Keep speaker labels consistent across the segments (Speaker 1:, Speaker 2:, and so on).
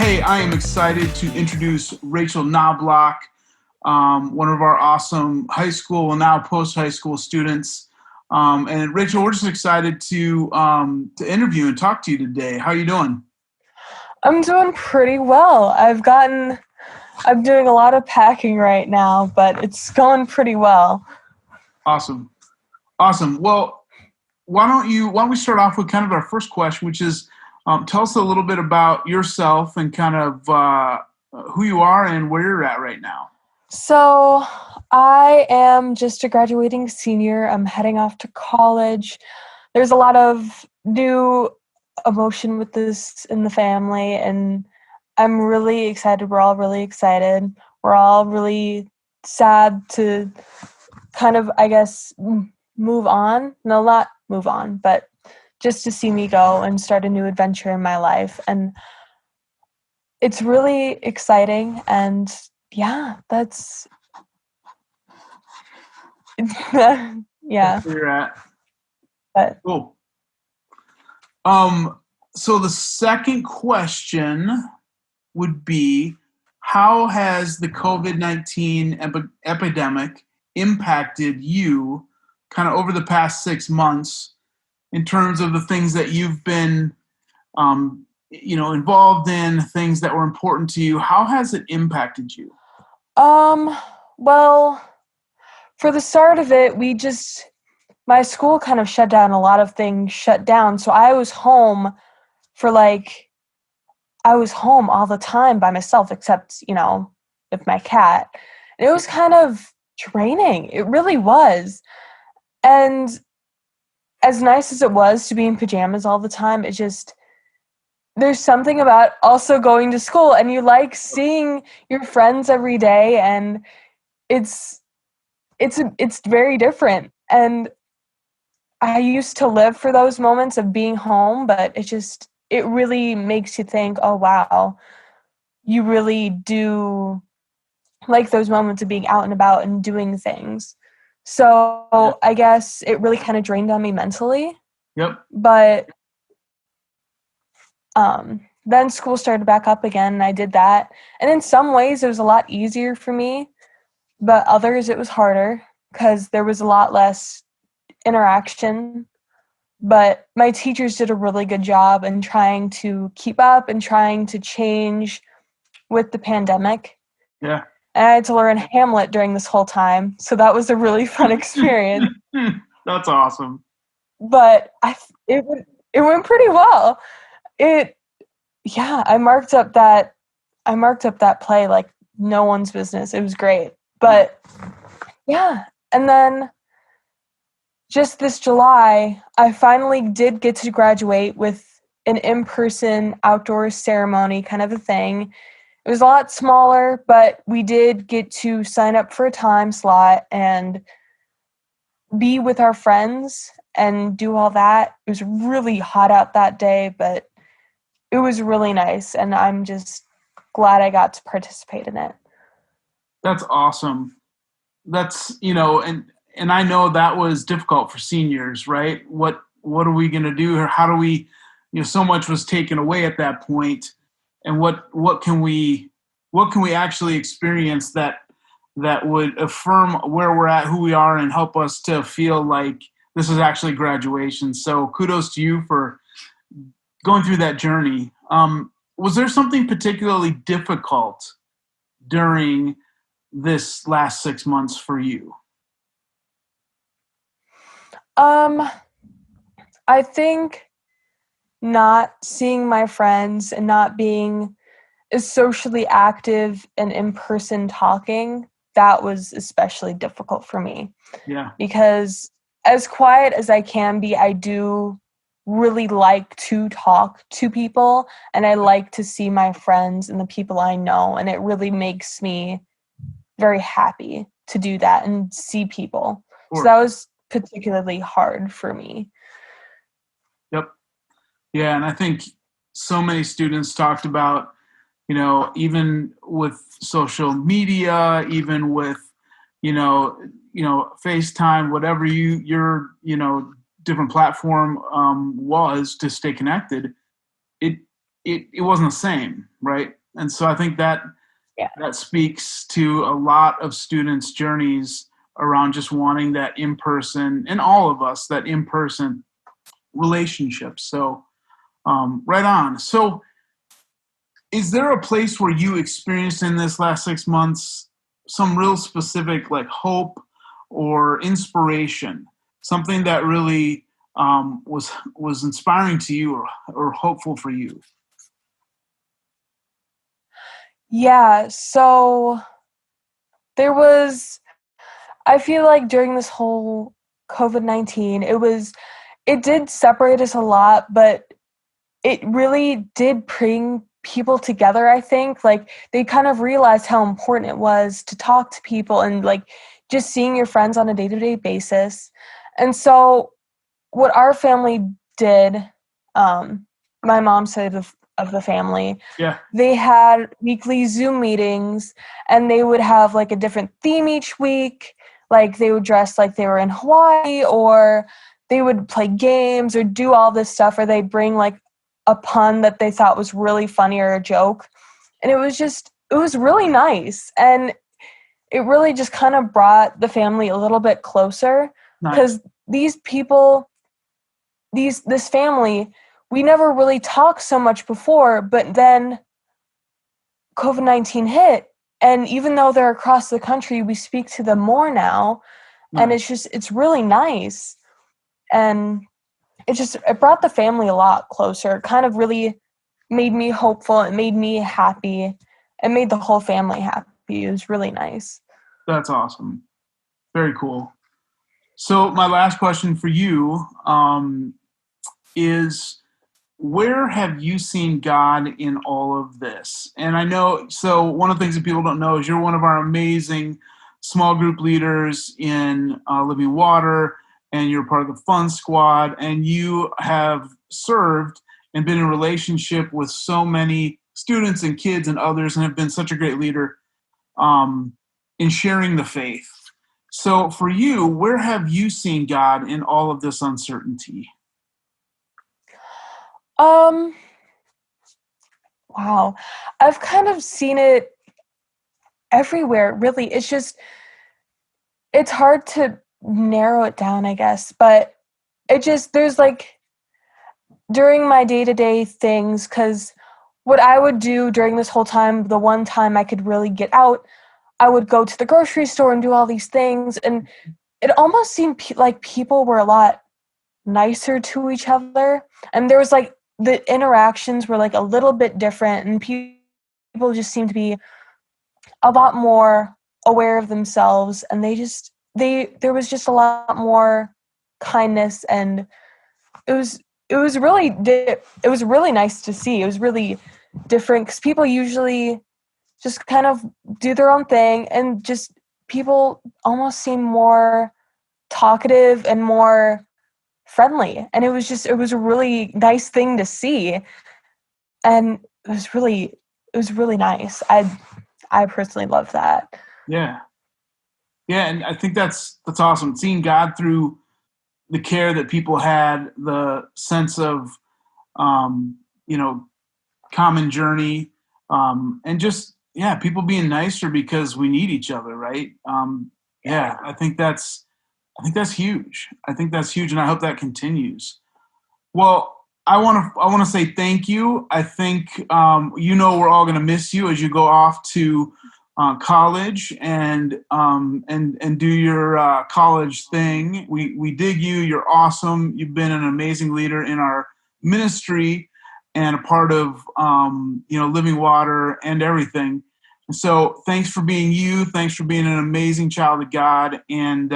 Speaker 1: Today, I am excited to introduce Rachael Knoblauch, one of our awesome high school and now post-high school students. And Rachael, we're just excited to interview and talk to you today. How are you doing?
Speaker 2: I'm doing pretty well. I'm doing a lot of packing right now, but it's going pretty well.
Speaker 1: Awesome. Well, why don't we start off with kind of our first question, which is, tell us a little bit about yourself and kind of who you are and where you're at right now.
Speaker 2: So I am just a graduating senior. I'm heading off to college. There's a lot of new emotion with this in the family, and I'm really excited. We're all really excited. We're all really sad to kind of, I guess, move on. No, not move on, but just to see me go and start a new adventure in my life. And it's really exciting. And yeah, that's yeah.
Speaker 1: That's where you're at.
Speaker 2: But
Speaker 1: Cool. So the second question would be, how has the COVID-19 epidemic impacted you kind of over the past 6 months in terms of the things that you've been, involved in, things that were important to you? How has it impacted you?
Speaker 2: well, for the start of it, my school kind of shut down. A lot of things shut down. So I was home all the time by myself, except, with my cat. And it was kind of draining. It really was. And as nice as it was to be in pajamas all the time, there's something about also going to school, and you like seeing your friends every day, and it's very different. And I used to live for those moments of being home, but it really makes you think, oh wow, you really do like those moments of being out and about and doing things. So I guess it really kind of drained on me mentally.
Speaker 1: Yep.
Speaker 2: But then school started back up again, and I did that. And in some ways, it was a lot easier for me, but others it was harder because there was a lot less interaction. But my teachers did a really good job in trying to keep up and trying to change with the pandemic.
Speaker 1: Yeah.
Speaker 2: And I had to learn Hamlet during this whole time, so that was a really fun experience.
Speaker 1: That's awesome.
Speaker 2: But it went pretty well. I marked up that play like no one's business. It was great. But yeah, and then just this July, I finally did get to graduate with an in-person outdoor ceremony kind of a thing. It was a lot smaller, but we did get to sign up for a time slot and be with our friends and do all that. It was really hot out that day, but it was really nice, and I'm just glad I got to participate in it.
Speaker 1: That's awesome. That's, and I know that was difficult for seniors, right? What are we going to do? Or how do we, so much was taken away at that point, and what can we actually experience that would affirm where we're at, who we are, and help us to feel like this is actually graduation. So kudos to you for going through that journey. Was there something particularly difficult during this last 6 months for you?
Speaker 2: I think not seeing my friends and not being as socially active and in-person talking, that was especially difficult for me.
Speaker 1: Yeah.
Speaker 2: Because as quiet as I can be, I do really like to talk to people, and I like to see my friends and the people I know, and it really makes me very happy to do that and see people.
Speaker 1: Sure.
Speaker 2: So that was particularly hard for me.
Speaker 1: Yep. Yeah, and I think so many students talked about, even with social media, even with, FaceTime, whatever your different platform was to stay connected, it it wasn't the same, right? And so I think that
Speaker 2: Yeah.
Speaker 1: that speaks to a lot of students' journeys around just wanting that in-person, and all of us, that in-person relationship. So right on. So is there a place where you experienced in this last 6 months some real specific like hope or inspiration, something that really was inspiring to you or hopeful for you?
Speaker 2: Yeah, so there was, I feel like during this whole COVID-19, it did separate us a lot, but it really did bring people together, I think. Like, they kind of realized how important it was to talk to people and, like, just seeing your friends on a day-to-day basis. And so what our family did, my mom's side of the family,
Speaker 1: Yeah.
Speaker 2: they had weekly Zoom meetings, and they would have like a different theme each week. Like, they would dress like they were in Hawaii, or they would play games or do all this stuff, or they'd bring like a pun that they thought was really funny or a joke. And it was really nice. And it really just kind of brought the family a little bit closer, because these people, this family, we never really talked so much before, but then COVID-19 hit, and even though they're across the country, we speak to them more now, and it's really nice. And it brought the family a lot closer. It kind of really made me hopeful. It made me happy. It made the whole family happy. It was really nice.
Speaker 1: That's awesome. Very cool. So my last question for you is, where have you seen God in all of this? And I know, so one of the things that people don't know is you're one of our amazing small group leaders in Living Water, and you're part of the Fun Squad, and you have served and been in relationship with so many students and kids and others, and have been such a great leader in sharing the faith. So for you, where have you seen God in all of this uncertainty?
Speaker 2: Wow. I've kind of seen it everywhere, really. It's hard to narrow it down, I guess, but there's like, during my day-to-day things, because what I would do during this whole time, the one time I could really get out, I would go to the grocery store and do all these things, and it almost seemed like people were a lot nicer to each other, and there was like, the interactions were like a little bit different, and people just seemed to be a lot more aware of themselves, and there was just a lot more kindness, and it was really nice to see. It was really different, because people usually just kind of do their own thing, and just people almost seem more talkative and more friendly, and it was a really nice thing to see, and it was really nice. I personally love that.
Speaker 1: Yeah. Yeah, and I think that's awesome. Seeing God through the care that people had, the sense of common journey, and just people being nicer because we need each other, right? I think that's huge. I think that's huge, and I hope that continues. Well, I want to say thank you. I think we're all going to miss you as you go off to college and do your college thing. We dig you. You're awesome. You've been an amazing leader in our ministry and a part of Living Water and everything. And so thanks for being you. Thanks for being an amazing child of God. And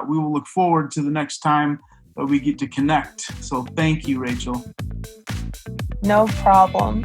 Speaker 1: we will look forward to the next time that we get to connect. So thank you, Rachael.
Speaker 2: No problem.